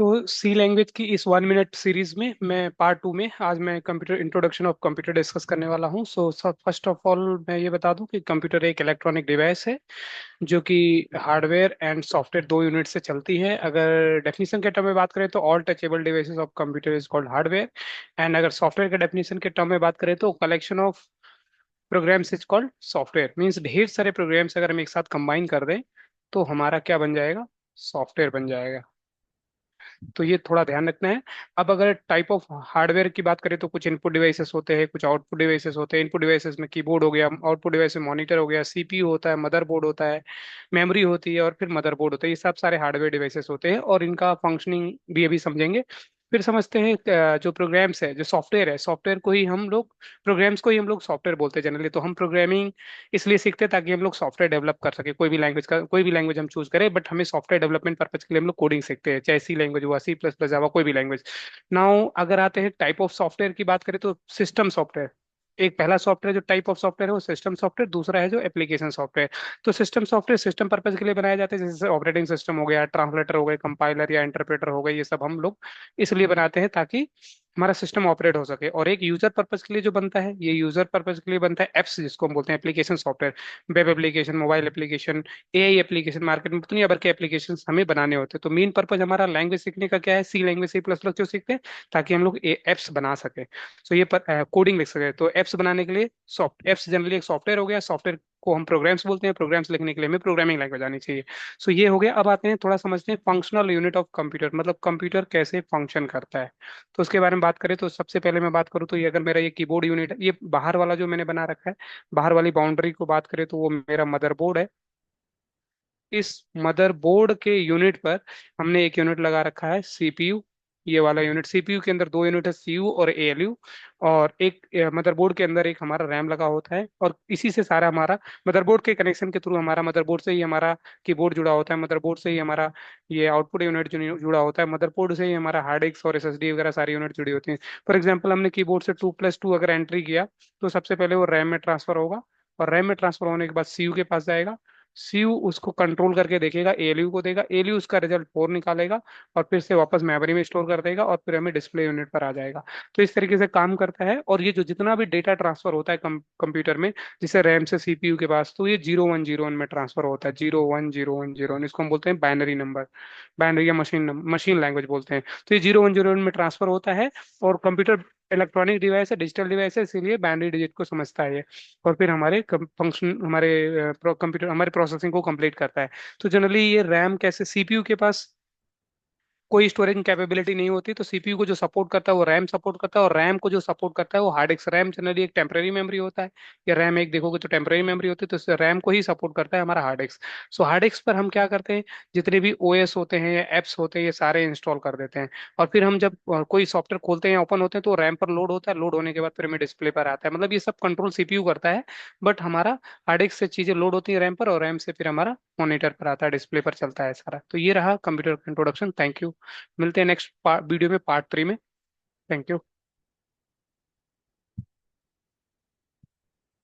तो सी लैंग्वेज की इस 1 मिनट सीरीज में मैं पार्ट 2 में आज मैं computer introduction of computer discuss करने वाला हूँ। सो सब फर्स्ट ऑफ ऑल मैं ये बता दूं कि कंप्यूटर एक इलेक्ट्रॉनिक डिवाइस है जो कि हार्डवेयर एंड सॉफ्टवेयर दो यूनिट से चलती है। अगर डेफिनेशन के टर्म में बात करें तो all touchable devices of computer is called hardware. And अगर सॉफ्टवेयर के डेफिनेशन के टर्म में बात करें तो collection of programs is called software. Means ढेर सारे प्रोग्राम्स अगर हम एक साथ कंबाइन कर दें तो हमारा क्या बन जाएगा? सॉफ्टवेयर बन जाएगा। तो ये थोड़ा ध्यान रखना है। अब अगर टाइप ऑफ हार्डवेयर की बात करें तो कुछ इनपुट डिवाइसेस होते हैं, कुछ आउटपुट डिवाइसेस होते हैं। इनपुट डिवाइसेस में कीबोर्ड हो गया, आउटपुट डिवाइस में मॉनिटर हो गया, सीपीयू होता है, मदरबोर्ड होता है, मेमोरी होती है और फिर मदरबोर्ड होता है। ये सब सारे हार्डवेयर डिवाइसेस होते हैं और इनका फंक्शनिंग भी अभी समझेंगे। फिर समझते हैं जो प्रोग्राम्स है, जो सॉफ्टवेयर है, सॉफ्टवेयर को ही हम लोग, प्रोग्राम्स को ही हम लोग सॉफ्टवेयर बोलते हैं जनरली। तो हम प्रोग्रामिंग इसलिए सीखते हैं ताकि हम लोग सॉफ्टवेयर डेवलप कर सके। कोई भी लैंग्वेज हम चूज करें, बट हमें सॉफ्टवेयर डेवलपमेंट पर्पज के लिए हम लोग कोडिंग सीखते हैं, चाहे सी लैंग्वेज हुआ, सी प्लस प्लस जावा, कोई भी लैंग्वेज। नाउ अगर आते हैं टाइप ऑफ सॉफ्टवेयर की बात करें तो सिस्टम सॉफ्टवेयर एक पहला सॉफ्टवेयर, जो टाइप ऑफ सॉफ्टवेयर है वो सिस्टम सॉफ्टवेयर। दूसरा है जो एप्लीकेशन सॉफ्टवेयर। तो सिस्टम सॉफ्टवेयर सिस्टम पर्पज के लिए बनाए जाते हैं, जैसे ऑपरेटिंग सिस्टम हो गया, ट्रांसलेटर हो गए, कंपाइलर या इंटरप्रेटर हो गए। ये सब हम लोग इसलिए बनाते हैं ताकि हमारा सिस्टम ऑपरेट हो सके। और एक यूजर पर्पज के लिए जो बनता है, ये यूजर पर्पज के लिए बनता है एप्स, जिसको हम बोलते हैं application software. Web application, mobile application, AI application, market में दुनिया भर के एप्लीकेशन हमें बनाने होते हैं। तो मेन पर्पज हमारा लैंग्वेज सीखने का क्या है? सी लैंग्वेज, सी प्लस प्लस जो सीखते हैं ताकि हम लोग एप्स बना सके। सो ये कोडिंग लिख सके। तो एप्स बनाने के लिए सॉफ्ट एप्स जनरली एक सॉफ्टवेयर हो गया। सॉफ्टवेयर को हम प्रोग्राम्स बोलते हैं। प्रोग्राम्स लिखने के लिए हमें प्रोग्रामिंग लैंग्वेज आनी चाहिए। सो ये हो गया। अब आते हैं थोड़ा समझते हैं फंक्शनल यूनिट ऑफ कंप्यूटर, मतलब कंप्यूटर कैसे फंक्शन करता है। तो उसके बारे में बात करें तो सबसे पहले मैं बात करूँ तो ये अगर मेरा ये कीबोर्ड यूनिट है, ये बाहर वाला जो मैंने बना रखा है, बाहर वाली बाउंड्री को बात करें तो वो मेरा मदरबोर्ड है। इस मदरबोर्ड के यूनिट पर हमने एक यूनिट लगा रखा है सीपीयू। ये वाला यूनिट, सीपीयू के अंदर दो यूनिट है, सीयू और एएलयू। और एक मदरबोर्ड के अंदर एक हमारा रैम लगा होता है। और इसी से सारा हमारा मदरबोर्ड के कनेक्शन के थ्रू, हमारा मदरबोर्ड से ही हमारा कीबोर्ड जुड़ा होता है, मदरबोर्ड से ही हमारा ये आउटपुट यूनिट जो जुड़ा होता है, मदरबोर्ड से ही हमारा हार्ड डिस्क और एसएसडी वगैरह सारी यूनिट जुड़ी होती हैं। फॉर एग्जाम्पल, हमने कीबोर्ड से 2+2 अगर एंट्री किया तो सबसे पहले वो रैम में ट्रांसफर होगा। और रैम में ट्रांसफर होने के बाद सीयू के पास जाएगा। सीयू उसको कंट्रोल करके देखेगा, एएलयू को देगा, एएलयू उसका रिजल्ट 4 निकालेगा और फिर से वापस मेमोरी में स्टोर कर देगा और फिर हमें डिस्प्ले यूनिट पर आ जाएगा। तो इस तरीके से काम करता है। और ये जो जितना भी डेटा ट्रांसफर होता है कंप्यूटर में, जैसे रैम से सीपीयू के पास, तो ये 0 1 0 1 में ट्रांसफर होता है। 0 1 0 1 0 1, इसको हम बोलते हैं बाइनरी नंबर, बाइनरी या मशीन मशीन लैंग्वेज बोलते हैं। तो ये 0 1 0 1 में ट्रांसफर होता है। और कंप्यूटर इलेक्ट्रॉनिक डिवाइस है, डिजिटल डिवाइस है, इसीलिए बाइनरी डिजिट को समझता है ये। और फिर हमारे फंक्शन, हमारे कंप्यूटर, हमारे प्रोसेसिंग को कंप्लीट करता है। तो जनरली ये रैम कैसे, सीपीयू के पास कोई स्टोरेज कैपेबिलिटी नहीं होती, तो सीपीयू को जो सपोर्ट करता है वो रैम सपोर्ट करता है, और रैम को जो सपोर्ट करता है वो हार्ड डिस्क। रैम जनरली एक टेम्पररी मेमोरी होता है, या रैम एक देखोगे तो टेम्पररी मेमोरी होती है, तो इससे रैम को ही सपोर्ट करता है हमारा hard disk. So hard disk पर हम क्या करते हैं, जितने भी ओएस होते हैं या एप्स होते हैं ये सारे इंस्टॉल कर देते हैं। और फिर हम जब कोई सॉफ्टवेयर खोलते हैं या ओपन होते हैं तो रैम पर लोड होता है, लोड होने के बाद फिर हमें डिस्प्ले पर आता है। मतलब ये सब कंट्रोल सीपीयू करता है। बट हमारा हार्ड डिस्क से चीजें लोड होती है रैम पर, और रैम से फिर हमारा मॉनिटर पर आता है, डिस्प्ले पर चलता है सारा। तो ये रहा कंप्यूटर का इंट्रोडक्शन। Thank you. मिलते हैं नेक्स्ट वीडियो में, पार्ट 3 में। Thank you.